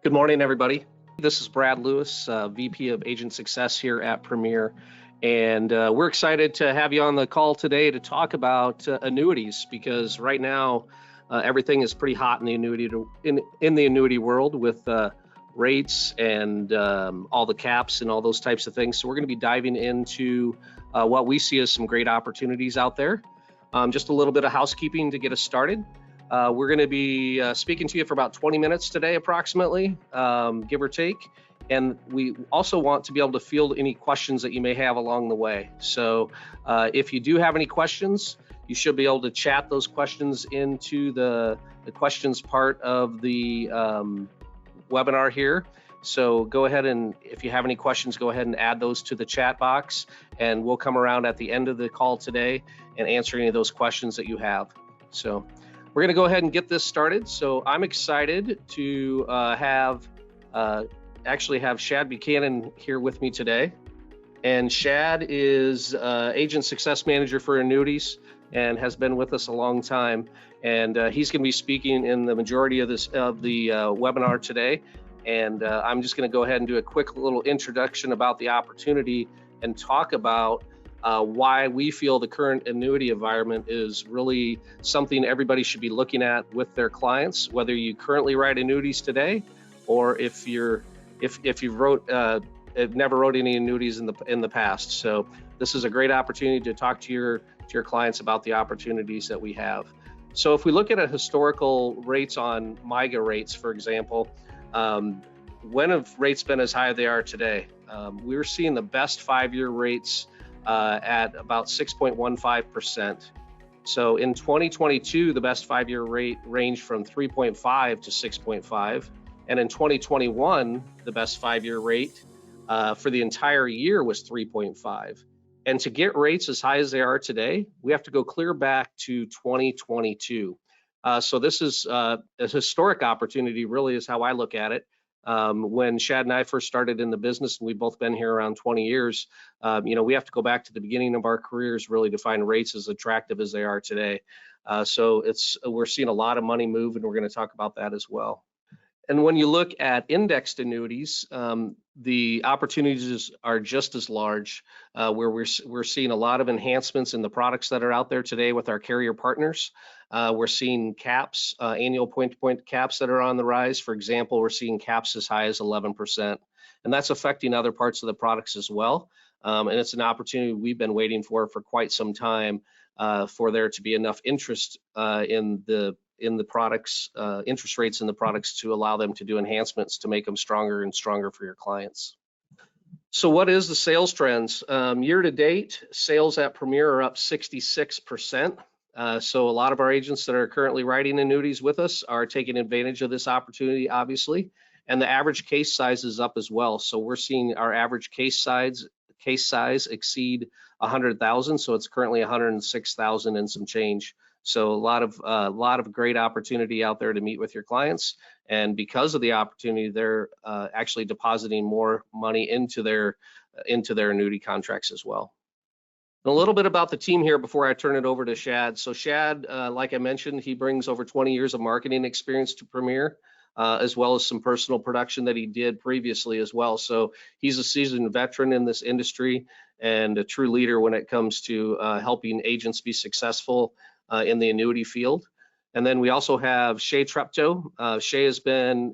Good morning, everybody. This is Brad Lewis, VP of Agent Success here at Premier, and we're excited to have you on the call today to talk about annuities, because right now everything is pretty hot in the annuity world with rates and all the caps and all those types of things. So we're going to be diving into what we see as some great opportunities out there. Just a little bit of housekeeping to get us started. We're going to be speaking to you for about 20 minutes today, approximately, give or take. And we also want to be able to field any questions that you may have along the way. So if you do have any questions, you should be able to chat those questions into the questions part of the webinar here. So go ahead, and if you have any questions, go ahead and add those to the chat box, and we'll come around at the end of the call today and answer any of those questions that you have. So we're going to go ahead and get this started. So I'm excited to actually have Shad Buchanan here with me today. And Shad is Agent Success Manager for Annuities and has been with us a long time. And he's going to be speaking in the majority of the webinar today. And I'm just going to go ahead and do a quick little introduction about the opportunity and talk about why we feel the current annuity environment is really something everybody should be looking at with their clients, whether you currently write annuities today, or if you never wrote any annuities in the past. So this is a great opportunity to talk to your clients about the opportunities that we have. So if we look at a historical rates on MIGA rates, for example, when have rates been as high as they are today? We're seeing the best 5-year rates at about 6.15%. So in 2022, the best 5-year rate ranged from 3.5 to 6.5. And in 2021, the best 5-year rate for the entire year was 3.5. And to get rates as high as they are today, we have to go clear back to 2022. So this is a historic opportunity, really, is how I look at it. When Shad and I first started in the business, and we've both been here around 20 years, we have to go back to the beginning of our careers really to find rates as attractive as they are today. So we're seeing a lot of money move, and we're going to talk about that as well. And when you look at indexed annuities, the opportunities are just as large, where we're seeing a lot of enhancements in the products that are out there today with our carrier partners. We're seeing caps, annual point-to-point caps that are on the rise. For example, we're seeing caps as high as 11%, and that's affecting other parts of the products as well. And it's an opportunity we've been waiting for quite some time, for there to be enough interest in the products, interest rates in the products, to allow them to do enhancements to make them stronger and stronger for your clients. So what is the sales trends? Year to date, sales at Premier are up 66%. So a lot of our agents that are currently writing annuities with us are taking advantage of this opportunity, obviously, and the average case size is up as well. So we're seeing our average case size exceed 100,000. So it's currently 106,000 and some change. So a lot of great opportunity out there to meet with your clients, and because of the opportunity, they're actually depositing more money into their annuity contracts as well. And a little bit about the team here before I turn it over to Shad. So Shad, like I mentioned, he brings over 20 years of marketing experience to Premier, as well as some personal production that he did previously as well. So he's a seasoned veteran in this industry and a true leader when it comes to helping agents be successful in the annuity field. And then we also have Shay Treptow. Shay has been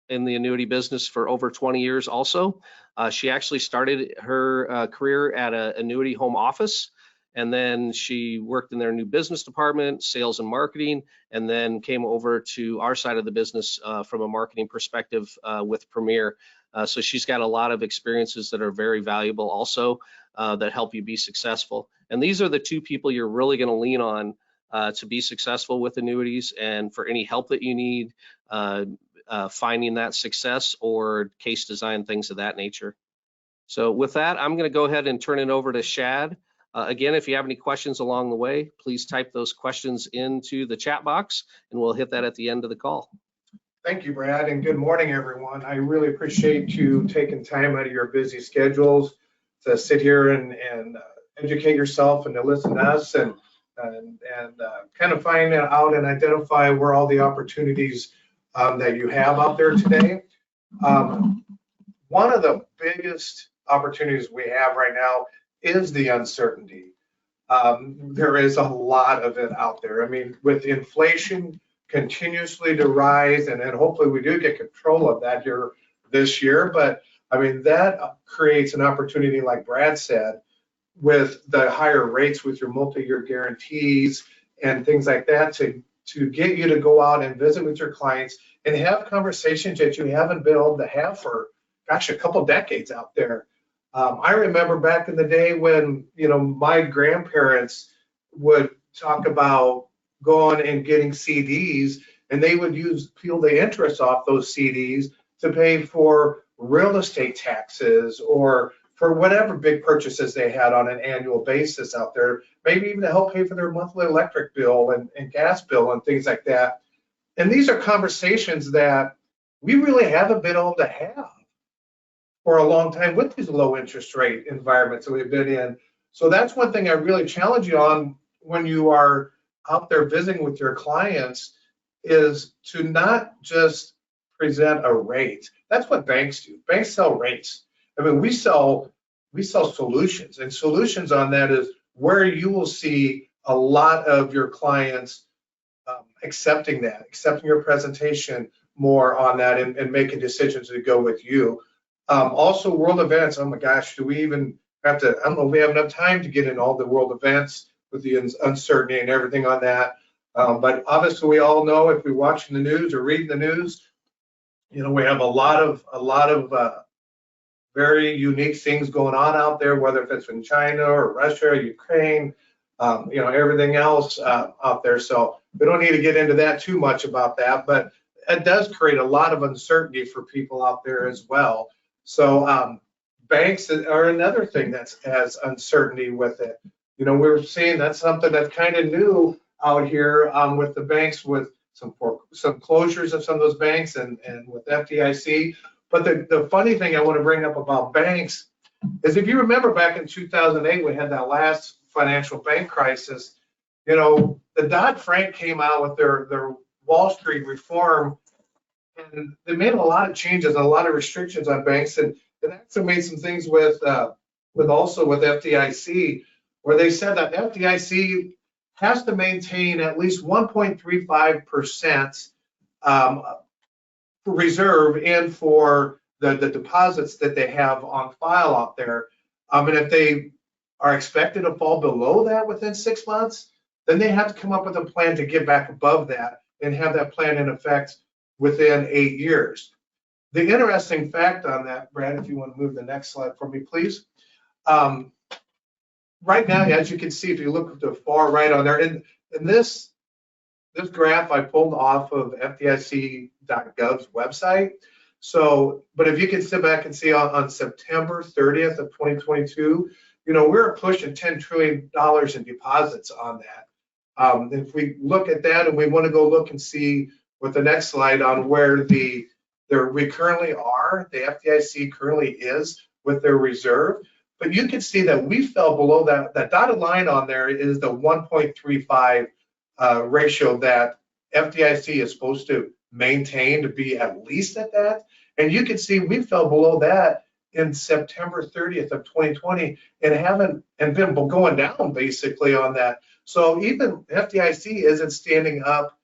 in the annuity business for over 20 years also. She actually started her career at an annuity home office, and then she worked in their new business department, sales and marketing, and then came over to our side of the business from a marketing perspective with Premier. So she's got a lot of experiences that are very valuable also, that help you be successful. And these are the two people you're really going to lean on to be successful with annuities, and for any help that you need, finding that success or case design, things of that nature. So with that, I'm going to go ahead and turn it over to Shad. Again, if you have any questions along the way, please type those questions into the chat box, and we'll hit that at the end of the call. Thank you, Brad, and good morning, everyone. I really appreciate you taking time out of your busy schedules to sit here and educate yourself and to listen to us and kind of find out and identify where all the opportunities that you have out there today. One of the biggest opportunities we have right now is the uncertainty. There is a lot of it out there. I mean, with inflation continuously to rise, and hopefully we do get control of that here this year. But I mean, that creates an opportunity, like Brad said, with the higher rates with your multi-year guarantees and things like that to get you to go out and visit with your clients and have conversations that you haven't been able to have for, gosh, a couple decades out there. I remember back in the day when, you know, my grandparents would talk about going and getting CDs, and they would peel the interest off those CDs to pay for real estate taxes or for whatever big purchases they had on an annual basis out there, maybe even to help pay for their monthly electric bill and gas bill and things like that. And these are conversations that we really haven't been able to have for a long time with these low interest rate environments that we've been in. So that's one thing I really challenge you on when you are out there visiting with your clients, is to not just present a rate. That's what banks do. Banks sell rates. I mean, we sell solutions, and solutions on that is where you will see a lot of your clients accepting your presentation more on that and making decisions to go with you. Also, world events. Oh my gosh, do we even have to? I don't know if we have enough time to get in all the world events with the uncertainty and everything on that. But obviously, we all know, if we're watching the news or reading the news, you know, we have a lot of very unique things going on out there, whether if it's in China or Russia or Ukraine, you know, everything else out there. So we don't need to get into that too much about that, but it does create a lot of uncertainty for people out there as well. So banks are another thing that has uncertainty with it. You know, we're seeing that's something that's kind of new out here with the banks, with some closures of some of those banks and with FDIC. But the funny thing I want to bring up about banks is, if you remember back in 2008, we had that last financial bank crisis. You know, the Dodd-Frank came out with their Wall Street reform, and they made a lot of changes and a lot of restrictions on banks, and it actually made some things with FDIC, where they said that FDIC has to maintain at least 1.35% reserve in for the deposits that they have on file out there. And if they are expected to fall below that within 6 months, then they have to come up with a plan to get back above that and have that plan in effect within 8 years. The interesting fact on that, Brad, if you want to move the next slide for me, please. Right now, as you can see, if you look at the far right on there, in this graph I pulled off of FDIC.gov's website. So, but if you can sit back and see on September 30th of 2022, you know, we're pushing $10 trillion in deposits on that. If we look at that, and we want to go look and see with the next slide on where we currently are, the FDIC currently is with their reserve. But you can see that we fell below that. That dotted line on there is the 1.35 ratio that FDIC is supposed to maintain to be at least at that. And you can see we fell below that in September 30th of 2020 and been going down basically on that. So even FDIC isn't standing up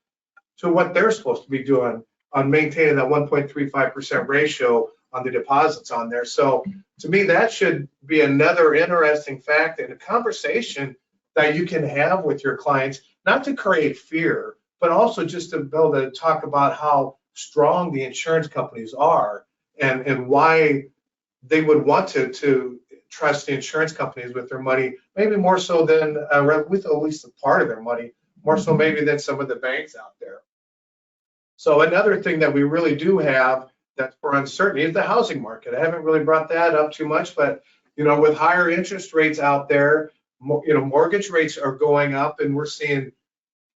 to what they're supposed to be doing on maintaining that 1.35% ratio on the deposits on there. So to me, that should be another interesting fact and a conversation that you can have with your clients, not to create fear, but also just to be able to talk about how strong the insurance companies are and why they would want to trust the insurance companies with their money, maybe more so than with at least a part of their money, more so maybe than some of the banks out there. So another thing that we really do have that's for uncertainty is the housing market. I haven't really brought that up too much, but you know, with higher interest rates out there, you know, mortgage rates are going up, and we're seeing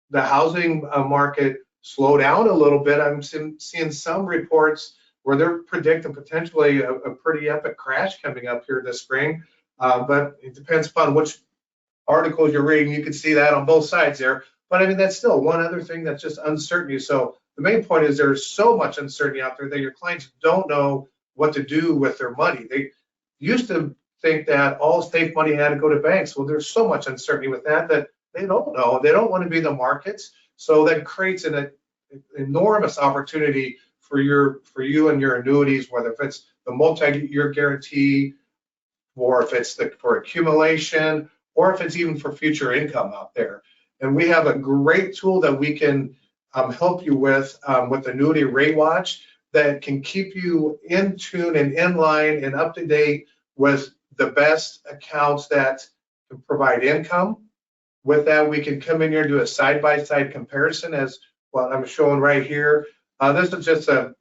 the housing market slow down a little bit. I'm seeing some reports where they're predicting potentially a pretty epic crash coming up here this spring, but it depends upon which articles you're reading. You can see that on both sides there. But I mean, that's still one other thing that's just uncertainty. So the main point is there's so much uncertainty out there that your clients don't know what to do with their money. They used to think that all safe money had to go to banks. Well, there's so much uncertainty with that they don't know. They don't want to be in the markets. So that creates an enormous opportunity for you and your annuities, whether if it's the multi-year guarantee, or if it's for accumulation, or if it's even for future income out there. And we have a great tool that we can help you with Annuity Rate Watch that can keep you in tune and in line and up to date with the best accounts that can provide income. With that, we can come in here and do a side-by-side comparison as what I'm showing right here. This is just a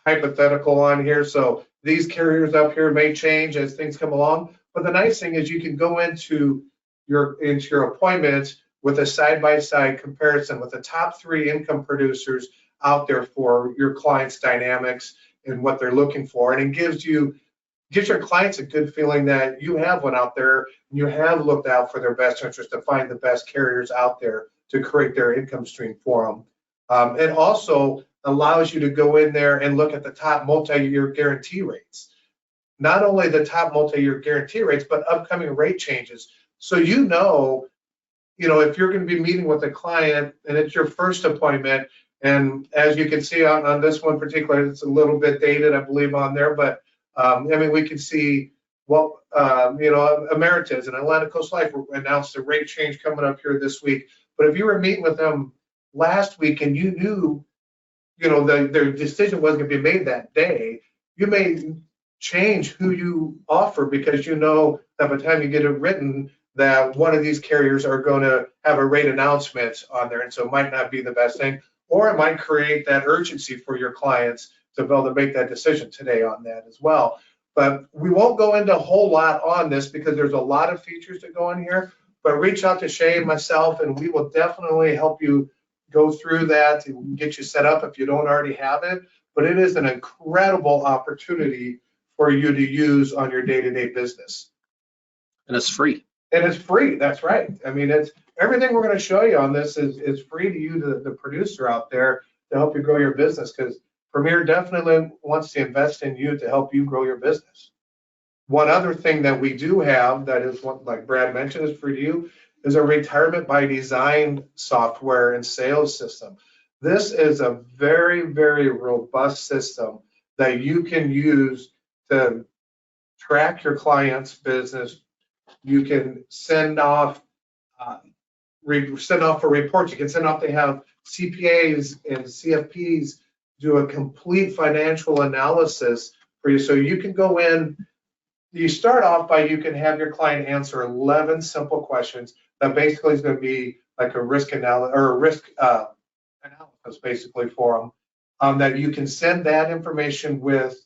hypothetical on here, so these carriers up here may change as things come along. But the nice thing is you can go into your appointment with a side-by-side comparison with the top 3 income producers out there for your clients' dynamics and what they're looking for, and it gives your clients a good feeling that you have one out there and you have looked out for their best interest to find the best carriers out there to create their income stream for them. It also allows you to go in there and look at the top multi-year guarantee rates. Not only the top multi-year guarantee rates, but upcoming rate changes. So you know, if you're going to be meeting with a client and it's your first appointment, and as you can see on this one particular, it's a little bit dated, I believe, on there, but we can see Emeritus and Atlantic Coast Life announced a rate change coming up here this week. But if you were meeting with them last week and you knew, their decision wasn't going to be made that day, you may change who you offer because you know that by the time you get it written, that one of these carriers are going to have a rate announcement on there, and so it might not be the best thing, or it might create that urgency for your clients to be able to make that decision today on that as well. But we won't go into a whole lot on this because there's a lot of features that go in here, but reach out to Shay and myself and we will definitely help you go through that and get you set up if you don't already have it. But it is an incredible opportunity for you to use on your day-to-day business. And it's free. And it's free, that's right. It's everything we're going to show you on this is free to you, the producer out there, to help you grow your business, because Premier definitely wants to invest in you to help you grow your business. One other thing that we do have that is, like Brad mentioned, is for you, is a retirement by design software and sales system. This is a very, very robust system that you can use to track your client's business. You can send off for reports. You can send off, they have CPAs and CFPs do a complete financial analysis for you. So you can go in, you start off by, you can have your client answer 11 simple questions that basically is going to be like a risk analysis or a risk analysis basically for them, that you can send that information with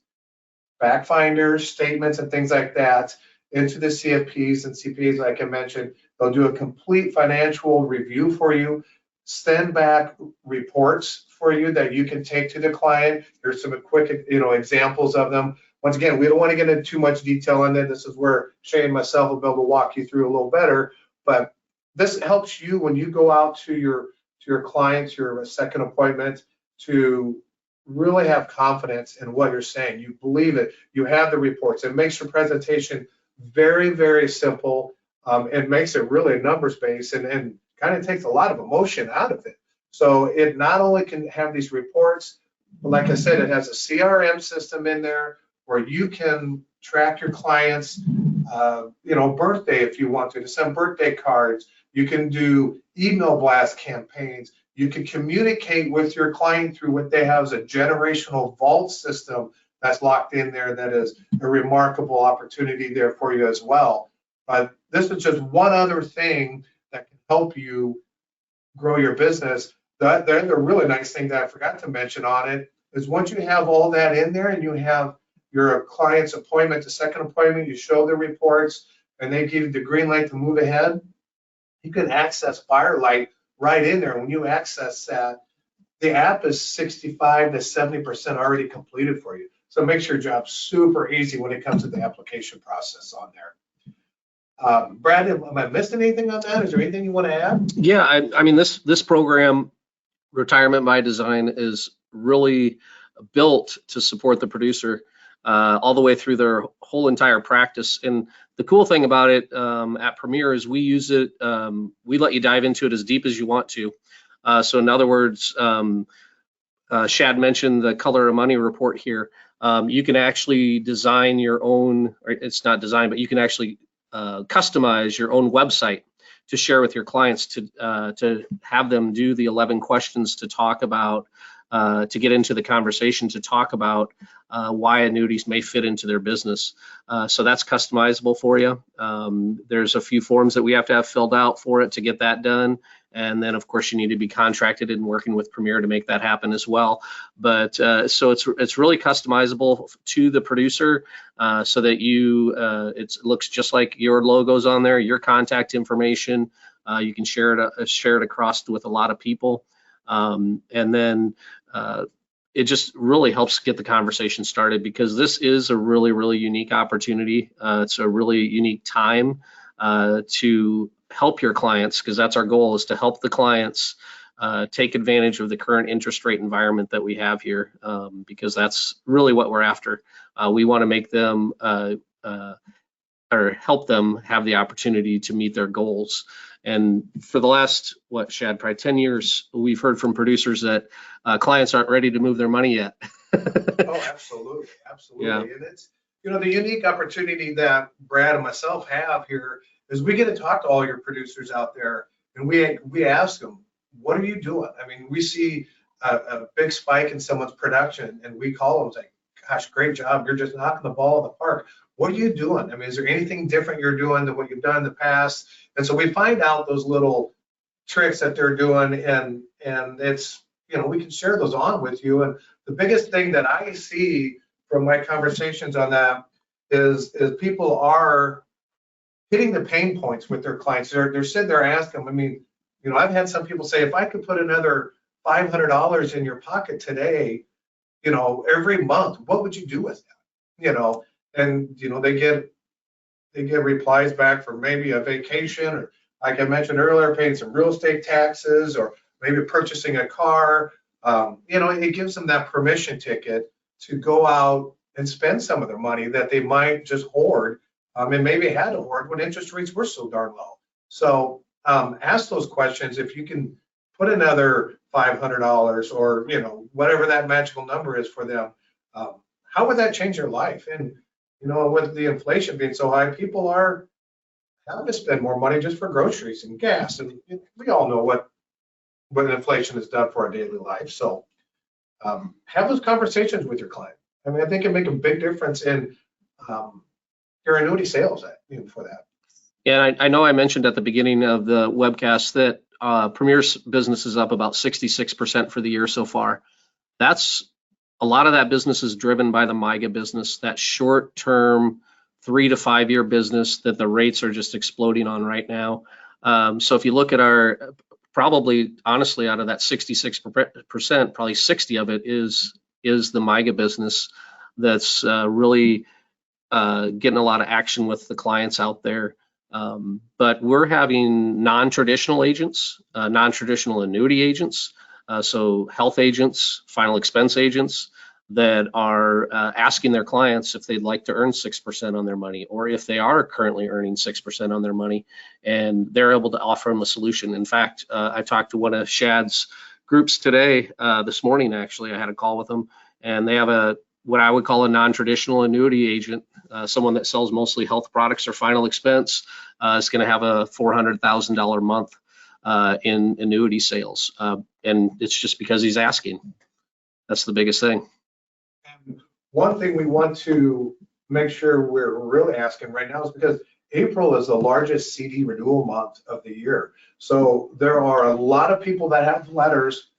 fact finders, statements, and things like that into the CFPs and CPAs, like I mentioned. They'll do a complete financial review for you, send back reports for you that you can take to the client. Here's some quick, examples of them. Once again, we don't want to get into too much detail on that. This is where Shay and myself will be able to walk you through a little better. But this helps you when you go out to your clients, your second appointment, to really have confidence in what you're saying. You believe it. You have the reports. It makes your presentation very, very simple. It makes it really numbers based and kind of takes a lot of emotion out of it. So it not only can have these reports, but like I said, it has a CRM system in there where you can track your clients, birthday if you want to send birthday cards. You can do email blast campaigns. You can communicate with your client through what they have as a generational vault system that's locked in there. That is a remarkable opportunity there for you as well. But this is just one other thing that can help you grow your business. The really nice thing that I forgot to mention on it is once you have all that in there and you have your client's appointment, the second appointment, you show the reports and they give you the green light to move ahead, you can access Firelight right in there. When you access that, the app is 65 to 70% already completed for you. So it makes your job super easy when it comes to the application process on there. Brad, am I missing anything on that? Is there anything you want to add? Yeah, this program Retirement by Design is really built to support the producer all the way through their whole entire practice. And the cool thing about it at Premier is we use it, we let you dive into it as deep as you want to. So in other words, Shad mentioned the Color of Money report here. You can actually design your own, or it's not design, but you can actually customize your own website to share with your clients to have them do the 11 questions to talk about, to get into the conversation to talk about why annuities may fit into their business. So that's customizable for you. There's a few forms that we have to have filled out for it to get that done. And then, of course, you need to be contracted and working with Premier to make that happen as well. But so it's really customizable to the producer, so that it looks just like your logo's on there, your contact information. You can share it across with a lot of people, and then it just really helps get the conversation started, because this is a really, really unique opportunity. It's a really unique time to help your clients, because that's our goal, is to help the clients take advantage of the current interest rate environment that we have here, because that's really what we're after. We want to make them or help them have the opportunity to meet their goals. And for the last, Shad, probably 10 years, we've heard from producers that clients aren't ready to move their money yet. Oh, absolutely, absolutely. Yeah. And it's, the unique opportunity that Brad and myself have here is we get to talk to all your producers out there, and we ask them, what are you doing? I mean, we see a big spike in someone's production, and we call them and say, gosh, great job, you're just knocking the ball in the park. What are you doing? I mean, is there anything different you're doing than what you've done in the past? And so we find out those little tricks that they're doing, and it's, we can share those on with you. And the biggest thing that I see from my conversations on that is people are hitting the pain points with their clients. They're sitting there asking them. I mean, I've had some people say, if I could put another $500 in your pocket today, every month, what would you do with that? And they get replies back for maybe a vacation, or like I mentioned earlier, paying some real estate taxes, or maybe purchasing a car. It gives them that permission ticket to go out and spend some of their money that they might just hoard, and maybe had to hoard when interest rates were so darn low. So ask those questions. If you can put another $500 or whatever that magical number is for them, how would that change your life? And with the inflation being so high, people are having to spend more money just for groceries and gas, and we all know what inflation has done for our daily life. So have those conversations with your client. I mean, I think it make a big difference in your annuity sales for that. Yeah, I know I mentioned at the beginning of the webcast that Premier's business is up about 66% for the year so far. A lot of that business is driven by the MYGA business, that short-term 3 to 5 year business that the rates are just exploding on right now. So if you look at probably honestly out of that 66%, probably 60 of it is the MYGA business that's really getting a lot of action with the clients out there. But we're having non-traditional agents, non-traditional annuity agents, so health agents, final expense agents that are asking their clients if they'd like to earn 6% on their money, or if they are currently earning 6% on their money, and they're able to offer them a solution. In fact, I talked to one of Shad's groups today, this morning actually. I had a call with them, and they have what I would call a non-traditional annuity agent, someone that sells mostly health products or final expense, is going to have a $400,000 a month in annuity sales, and it's just because he's asking. That's the biggest thing. And one thing we want to make sure we're really asking right now is because April is the largest CD renewal month of the year. So there are a lot of people that have letters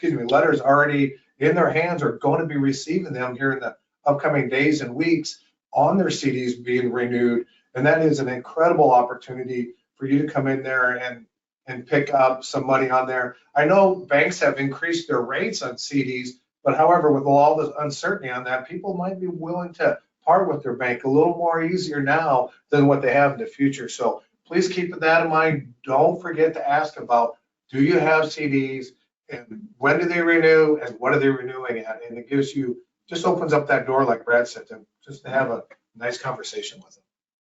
already in their hands, or going to be receiving them here in the upcoming days and weeks on their CDs being renewed. And that is an incredible opportunity for you to come in there and pick up some money on there. I know banks have increased their rates on CDs, but however, with all the uncertainty on that, people might be willing to part with their bank a little more easier now than what they have in the future. So please keep that in mind. Don't forget to ask about, do you have CDs? and when do they renew, and what are they renewing at? And it gives you, just opens up that door, like Brad said, just to have a nice conversation with them.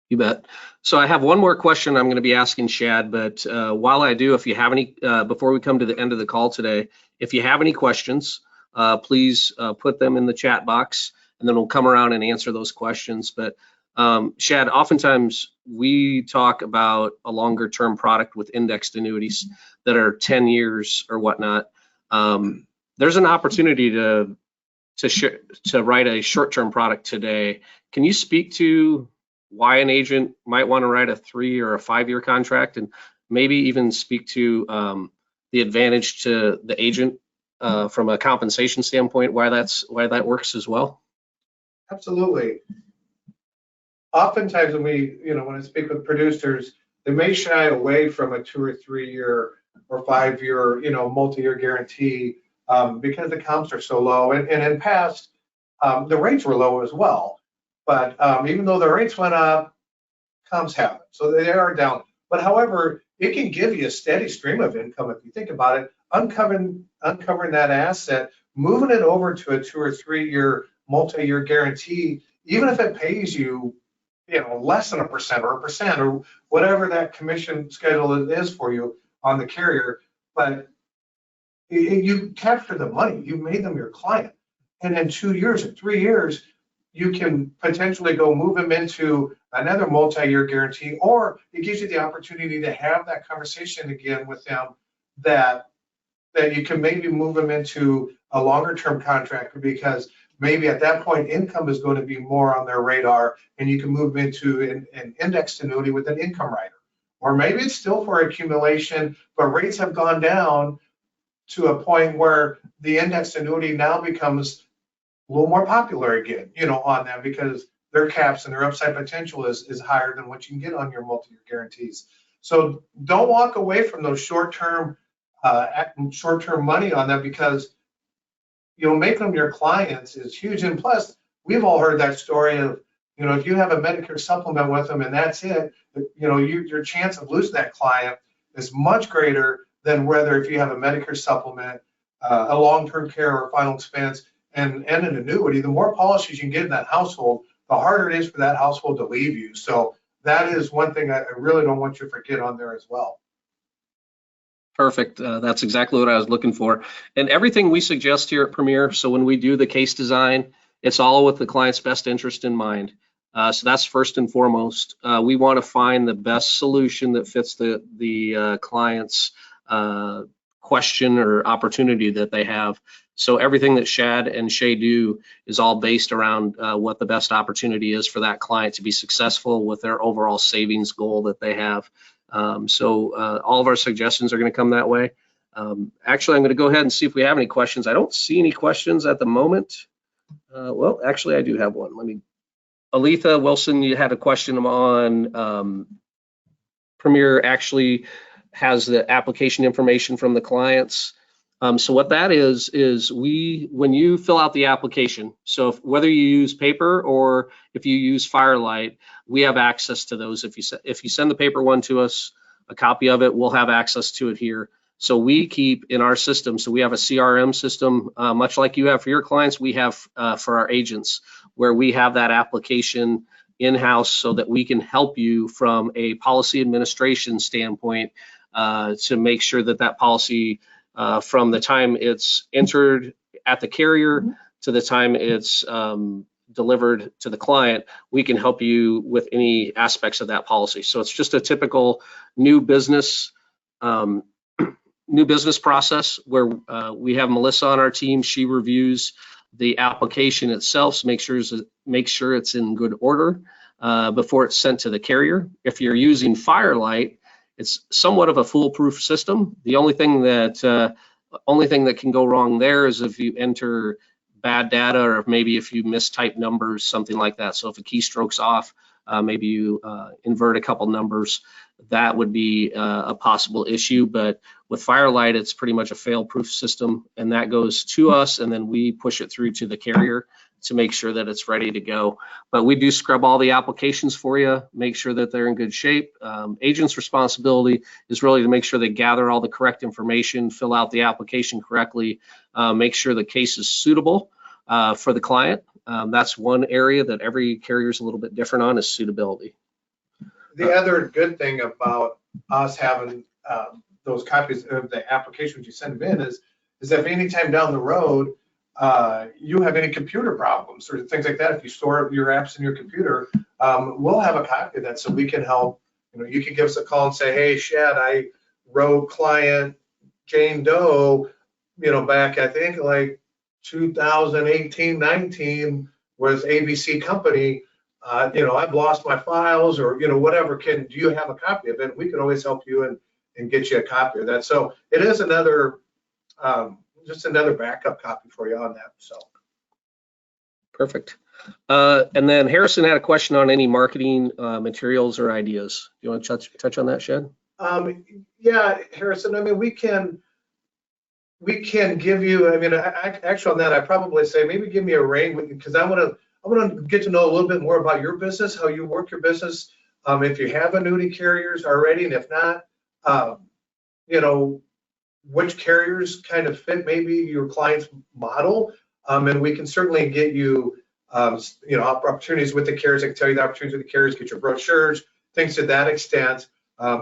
You bet. So I have one more question I'm going to be asking Shad, but while I do, if you have any, before we come to the end of the call today, if you have any questions, please put them in the chat box, and then we'll come around and answer those questions. But Shad, oftentimes we talk about a longer term product with indexed annuities that are 10 years or whatnot. There's an opportunity to write a short term product today. Can you speak to why an agent might want to write a 3 or a 5 year contract, and maybe even speak to the advantage to the agent from a compensation standpoint, why that works as well? Absolutely. Oftentimes when I speak with producers, they may shy away from a 2 or 3 year or 5 year, multi-year guarantee because the comps are so low. And in past, the rates were low as well. But even though the rates went up, comps haven't. So they are down. But however, it can give you a steady stream of income if you think about it. Uncovering that asset, moving it over to a 2 or 3 year multi-year guarantee, even if it pays you, less than 1% or 1% or whatever that commission schedule is for you on the carrier, but you capture the money, you made them your client, and in 2 years or 3 years, you can potentially go move them into another multi-year guarantee, or it gives you the opportunity to have that conversation again with them that you can maybe move them into a longer term contract, because maybe at that point income is going to be more on their radar, and you can move them into an indexed annuity with an income rider. Or maybe it's still for accumulation, but rates have gone down to a point where the indexed annuity now becomes a little more popular again, on them, because their caps and their upside potential is higher than what you can get on your multi-year guarantees. So don't walk away from those short-term money on them, because making them your clients is huge. And plus, we've all heard that story of, if you have a Medicare supplement with them and that's it, your chance of losing that client is much greater than whether if you have a Medicare supplement, a long-term care or final expense, and an annuity. The more policies you can get in that household, the harder it is for that household to leave you. So that is one thing I really don't want you to forget on there as well. Perfect. That's exactly what I was looking for. And everything we suggest here at Premier, so when we do the case design, it's all with the client's best interest in mind. So that's first and foremost. We want to find the best solution that fits the client's question or opportunity that they have. So everything that Shad and Shay do is all based around what the best opportunity is for that client to be successful with their overall savings goal that they have. So all of our suggestions are going to come that way. Actually, I'm going to go ahead and see if we have any questions. I don't see any questions at the moment. Well, actually, I do have one. Aletha Wilson, you had a question on Premier actually has the application information from the clients. So what that is when you fill out the application, so whether you use paper or if you use Firelight, we have access to those. If you send the paper one to us, a copy of it, we'll have access to it here. So we keep in our system, so we have a CRM system, much like you have for your clients, we have for our agents, where we have that application in-house so that we can help you from a policy administration standpoint to make sure that policy from the time it's entered at the carrier to the time it's delivered to the client, we can help you with any aspects of that policy. So it's just a typical new business process where we have Melissa on our team. She reviews the application itself, so make sure it's in good order before it's sent to the carrier. If you're using Firelight, it's somewhat of a foolproof system. The only thing that can go wrong there is if you enter bad data, or maybe if you mistype numbers, something like that. So if a keystroke's off, maybe you invert a couple numbers. that would be a possible issue. But with Firelight, it's pretty much a fail-proof system, and that goes to us, and then we push it through to the carrier to make sure that it's ready to go. But we do scrub all the applications for you, make sure that they're in good shape. Agent's responsibility is really to make sure they gather all the correct information, fill out the application correctly, make sure the case is suitable for the client. That's one area that every carrier is a little bit different on, is suitability. The other good thing about us having those copies of the applications you send them in is if anytime down the road you have any computer problems or things like that, if you store your apps in your computer, we'll have a copy of that so we can help. You know, you can give us a call and say, hey, Shad, I wrote client Jane Doe, you know, back I think like 2018, 19 with ABC Company. You know, I've lost my files, or, you know, whatever. Do you have a copy of it? We can always help you and get you a copy of that. So it is another, just another backup copy for you on that. So. Perfect. And then Harrison had a question on any marketing materials or ideas. Do you want to touch on that, Shad? Yeah, Harrison, I mean, we can give you, I mean, actually on that, I probably say maybe give me a ring, because I want to get to know a little bit more about your business, how you work your business. If you have annuity carriers already, and if not, you know, which carriers kind of fit maybe your client's model, and we can certainly get you, you know, opportunities with the carriers. I can tell you the opportunities with the carriers, get your brochures, things to that extent.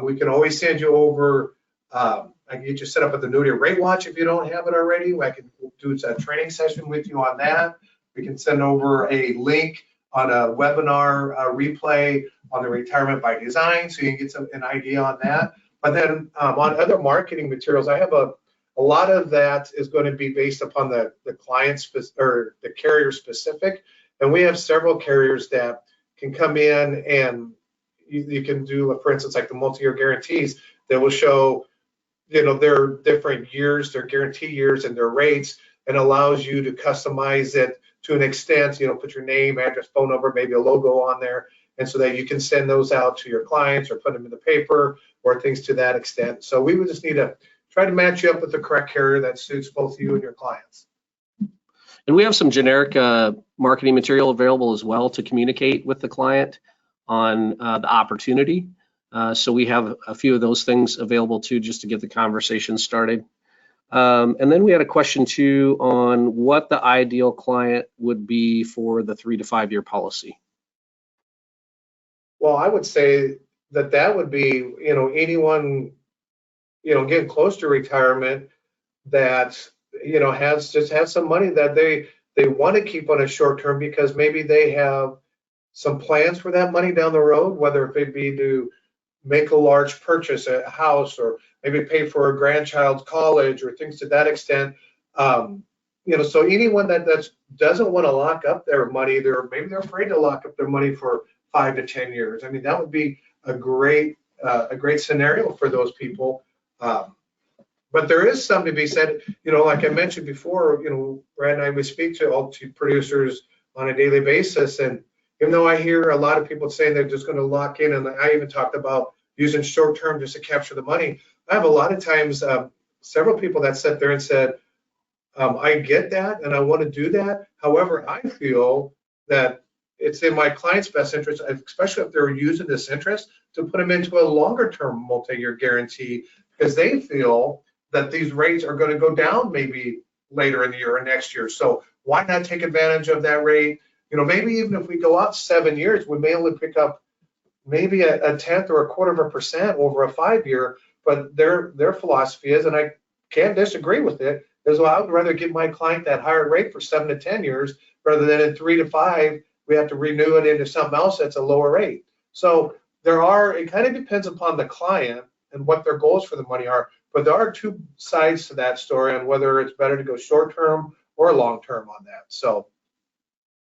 We can always send you over. I can get you set up with the Annuity Rate Watch if you don't have it already. I can do a training session with you on that. We can send over a link on a webinar replay on the Retirement by Design, so you can get an idea on that. But then on other marketing materials, I have a lot of that is going to be based upon the client or the carrier specific. And we have several carriers that can come in and you can do, for instance, like the multi-year guarantees that will show, you know, their different years, their guarantee years and their rates, and allows you to customize it to an extent, you know, put your name, address, phone number, maybe a logo on there, and so that you can send those out to your clients or put them in the paper or things to that extent. So we would just need to try to match you up with the correct carrier that suits both you and your clients. And we have some generic marketing material available as well to communicate with the client on the opportunity. So we have a few of those things available too, just to get the conversation started. And then we had a question too on what the ideal client would be for the 3 to 5 year policy. Well, I would say that would be, you know, anyone, you know, getting close to retirement that, you know, has some money that they want to keep on a short term, because maybe they have some plans for that money down the road, whether it be to make a large purchase, a house, or maybe pay for a grandchild's college or things to that extent. You know, so anyone that doesn't want to lock up their money, maybe they're afraid to lock up their money for 5 to 10 years. I mean, that would be a great scenario for those people. But there is something to be said, you know, like I mentioned before, you know, Brad and I, we speak to all producers on a daily basis. And even though I hear a lot of people saying they're just going to lock in, and I even talked about using short term just to capture the money, I have a lot of times several people that sat there and said, I get that and I want to do that. However, I feel that it's in my client's best interest, especially if they're using this interest, to put them into a longer term multi-year guarantee, because they feel that these rates are going to go down maybe later in the year or next year. So why not take advantage of that rate? You know, maybe even if we go out 7 years, we may only pick up maybe a tenth or a quarter of a percent over a 5 year. But their philosophy is, and I can't disagree with it, is, well, I would rather give my client that higher rate for 7 to 10 years rather than in 3 to 5 we have to renew it into something else that's a lower rate. So it kind of depends upon the client and what their goals for the money are. But there are two sides to that story on whether it's better to go short term or long term on that. So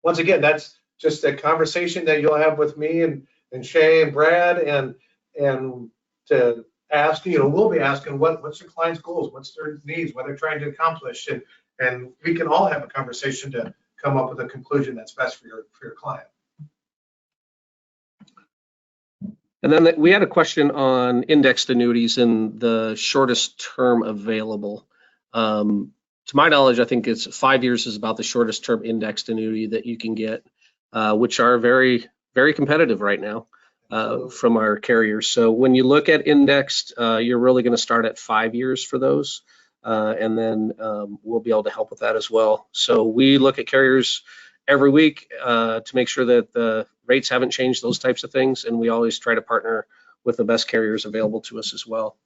once again, that's just a conversation that you'll have with me and Shay and Brad, and to ask, you know, we'll be asking what's your client's goals, what's their needs, what they're trying to accomplish, and we can all have a conversation to come up with a conclusion that's best for your client. And then we had a question on indexed annuities and the shortest term available. To my knowledge, I think it's 5 years is about the shortest term indexed annuity that you can get, which are very, very competitive right now from our carriers. So when you look at indexed, you're really going to start at 5 years for those. And then we'll be able to help with that as well. So we look at carriers every week to make sure that the rates haven't changed, those types of things. And we always try to partner with the best carriers available to us as well.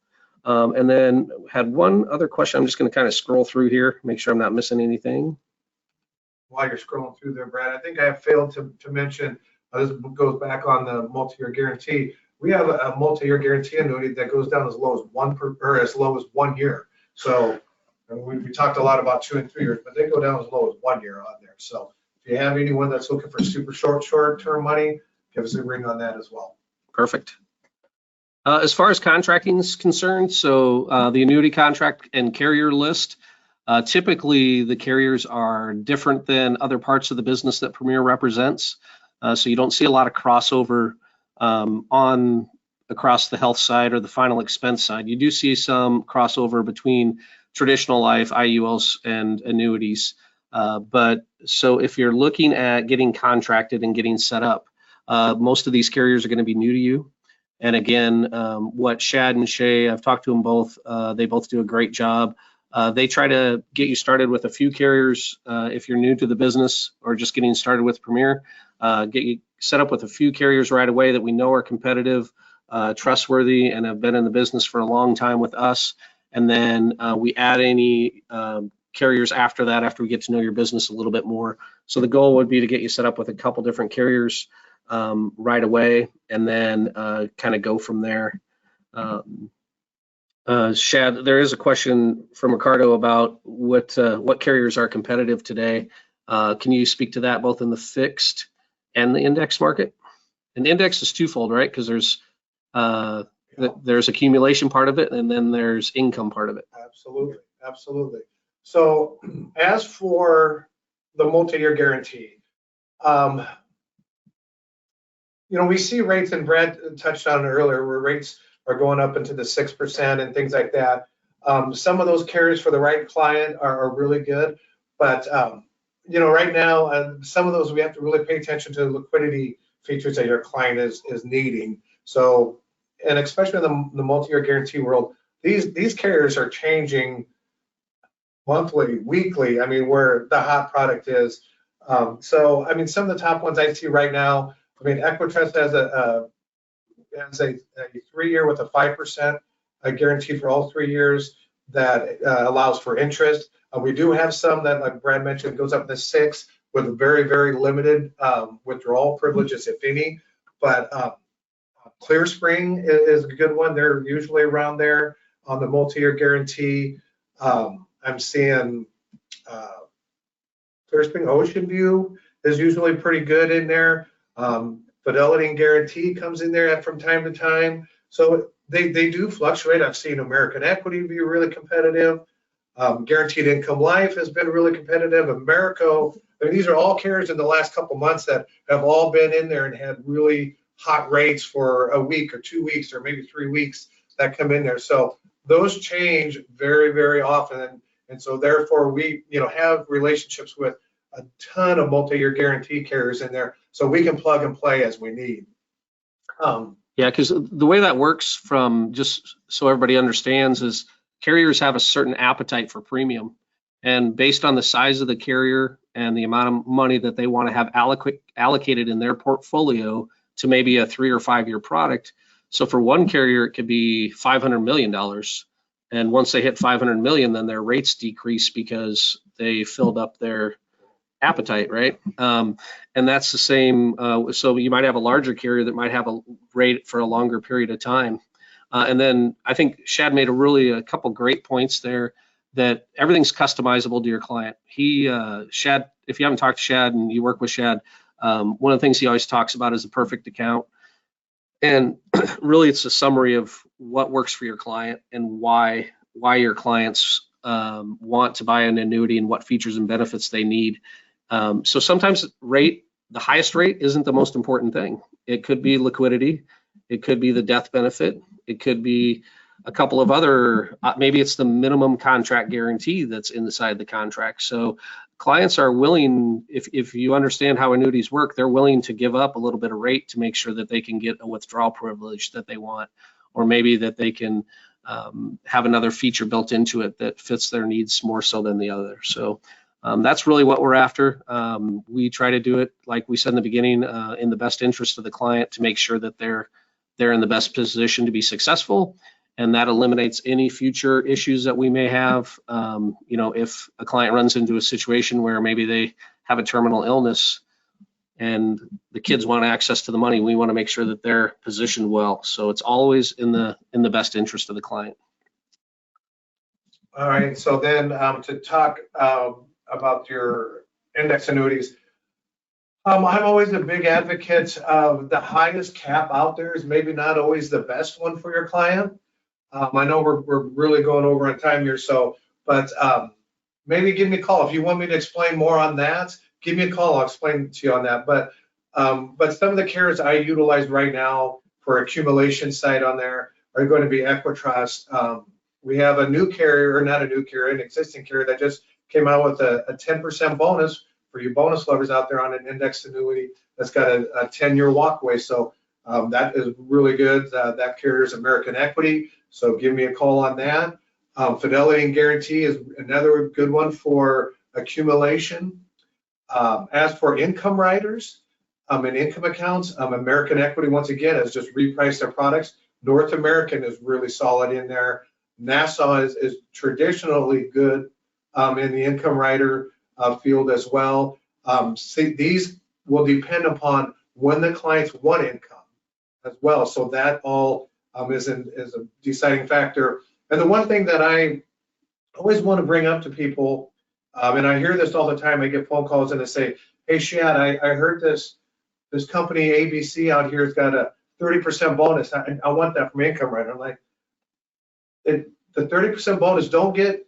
And then had one other question. I'm just going to kind of scroll through here, make sure I'm not missing anything. While you're scrolling through there, Brad, I think I have failed to mention, this goes back on the multi-year guarantee. We have a multi-year guarantee annuity that goes down as low as 1 year. So we talked a lot about 2 and 3 years, but they go down as low as 1 year on there. So if you have anyone that's looking for super short-term money, give us a ring on that as well. Perfect. As far as contracting is concerned, so the annuity contract and carrier list, typically the carriers are different than other parts of the business that Premier represents. So you don't see a lot of crossover across the health side or the final expense side. You do see some crossover between traditional life, IULs, and annuities. But so if you're looking at getting contracted and getting set up, most of these carriers are going to be new to you. And again, what Shad and Shay, I've talked to them both. They both do a great job. They try to get you started with a few carriers if you're new to the business or just getting started with Premier. Get you set up with a few carriers right away that we know are competitive, trustworthy, and have been in the business for a long time with us. And then we add any carriers after that, after we get to know your business a little bit more. So the goal would be to get you set up with a couple different carriers right away, and then kind of go from there. Shad, there is a question from Ricardo about what carriers are competitive today. Can you speak to that both in the fixed and the index market? And index is twofold, right? Because there's accumulation part of it, and then there's income part of it. Absolutely, absolutely. So as for the multi-year guarantee, we see rates, and Brad touched on it earlier, where rates are going up into the 6% and things like that. Some of those carriers for the right client are really good, but right now, some of those we have to really pay attention to the liquidity features that your client is needing. So, and especially in the multi-year guarantee world, these carriers are changing monthly, weekly. I mean, where the hot product is. So, I mean, some of the top ones I see right now. I mean, Equitrust has a 3-year with a 5% guarantee for all 3 years that allows for interest. We do have some that, like Brad mentioned, goes up to 6 with very, very limited withdrawal privileges, if any. But ClearSpring is a good one. They're usually around there on the multi-year guarantee. I'm seeing ClearSpring Ocean View is usually pretty good in there. Fidelity and Guarantee comes in there from time to time. So they do fluctuate. I've seen American Equity be really competitive. Guaranteed Income Life has been really competitive. Americo, I mean, these are all carriers in the last couple months that have all been in there and had really hot rates for a week or 2 weeks or maybe 3 weeks that come in there. So those change very, very often. And so therefore we, have relationships with a ton of multi-year guarantee carriers in there, so we can plug and play as we need. Yeah, because the way that works, from just so everybody understands, is carriers have a certain appetite for premium, and based on the size of the carrier and the amount of money that they want to have allocated in their portfolio to maybe a 3 or 5 year product. So for one carrier, it could be $500 million. And once they hit 500 million, then their rates decrease because they filled up their appetite, right? And that's the same. So you might have a larger carrier that might have a rate for a longer period of time. And then I think Shad made a couple great points there, that everything's customizable to your client. Shad, if you haven't talked to Shad and you work with Shad, one of the things he always talks about is the perfect account. And really, it's a summary of what works for your client and why your clients want to buy an annuity and what features and benefits they need. So sometimes the highest rate isn't the most important thing. It could be liquidity. It could be the death benefit. It could be a couple of other, maybe it's the minimum contract guarantee that's inside the contract. So clients are willing, if you understand how annuities work, they're willing to give up a little bit of rate to make sure that they can get a withdrawal privilege that they want, or maybe that they can have another feature built into it that fits their needs more so than the other. So that's really what we're after. We try to do it, like we said in the beginning, in the best interest of the client to make sure that they're in the best position to be successful, and that eliminates any future issues that we may have. If a client runs into a situation where maybe they have a terminal illness and the kids want access to the money, we want to make sure that they're positioned well. So it's always in the best interest of the client. All right, so then to talk about your index annuities, I'm always a big advocate of the highest cap out there is maybe not always the best one for your client. I know we're really going over on time here, but maybe give me a call if you want me to explain more on that. Give me a call. I'll explain to you on that. But some of the carriers I utilize right now for accumulation side on there are going to be Equitrust. We have a new carrier, or not a new carrier, an existing carrier that just came out with a 10% bonus for you bonus lovers out there on an index annuity that's got a 10-year walkway. So that is really good. That carrier is American Equity. So give me a call on that. Fidelity and Guarantee is another good one for accumulation. As for income riders and income accounts, American Equity, once again, has just repriced their products. North American is really solid in there. Nassau is traditionally good in the income rider field as well. These will depend upon when the clients want income as well. So that all is a deciding factor. And the one thing that I always want to bring up to people, and I hear this all the time, I get phone calls and they say, hey, Shad, I heard this company ABC out here has got a 30% bonus. I want that from income rider. I'm like, the 30% bonus, don't get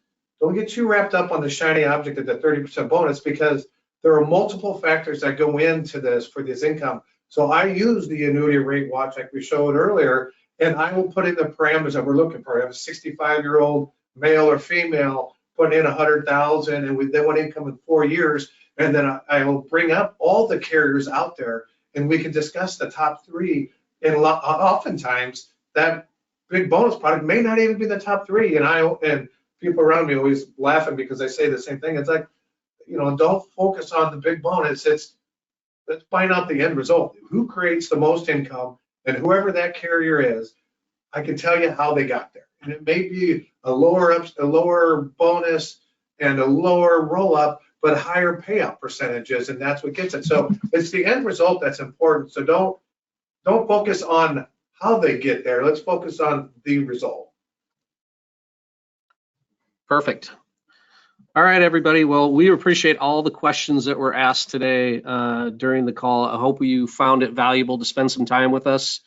too wrapped up on the shiny object of the 30% bonus, because there are multiple factors that go into this for this income. So I use the annuity rate watch like we showed earlier, and I will put in the parameters that we're looking for. I have a 65-year-old male or female putting in 100,000, and they want income in 4 years, and then I will bring up all the carriers out there, and we can discuss the top 3. And oftentimes that big bonus product may not even be the top 3. And people around me always laughing because I say the same thing. It's like, don't focus on the big bonus. Let's find out the end result. Who creates the most income, and whoever that carrier is, I can tell you how they got there. And it may be a lower bonus and a lower roll up, but higher payout percentages, and that's what gets it. So it's the end result that's important. So don't focus on how they get there. Let's focus on the result. Perfect. All right, everybody. Well, we appreciate all the questions that were asked today during the call. I hope you found it valuable to spend some time with us.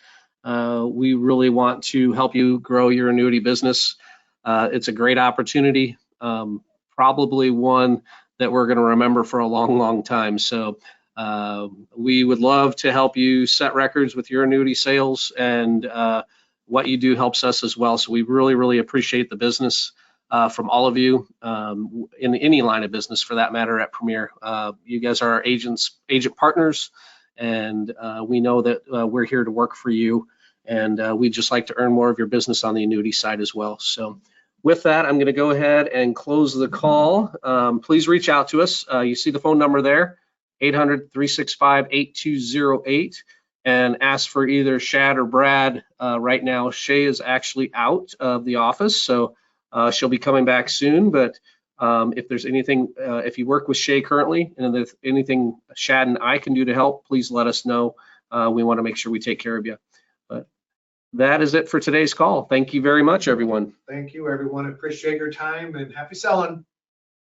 We really want to help you grow your annuity business. It's a great opportunity, probably one that we're going to remember for a long, long time. So we would love to help you set records with your annuity sales, and what you do helps us as well. So we really, really appreciate the business from all of you in any line of business, for that matter, at Premier. You guys are our agent partners, and we know that we're here to work for you, and we'd just like to earn more of your business on the annuity side as well. So with that, I'm going to go ahead and close the call. Please reach out to us. You see the phone number there, 800-365-8208, and ask for either Shad or Brad. Right now, Shay is actually out of the office, so she'll be coming back soon. But if there's anything, if you work with Shay currently, and if anything Shad and I can do to help, please let us know. We want to make sure we take care of you. But that is it for today's call. Thank you very much, everyone. Thank you, everyone. Appreciate your time, and happy selling.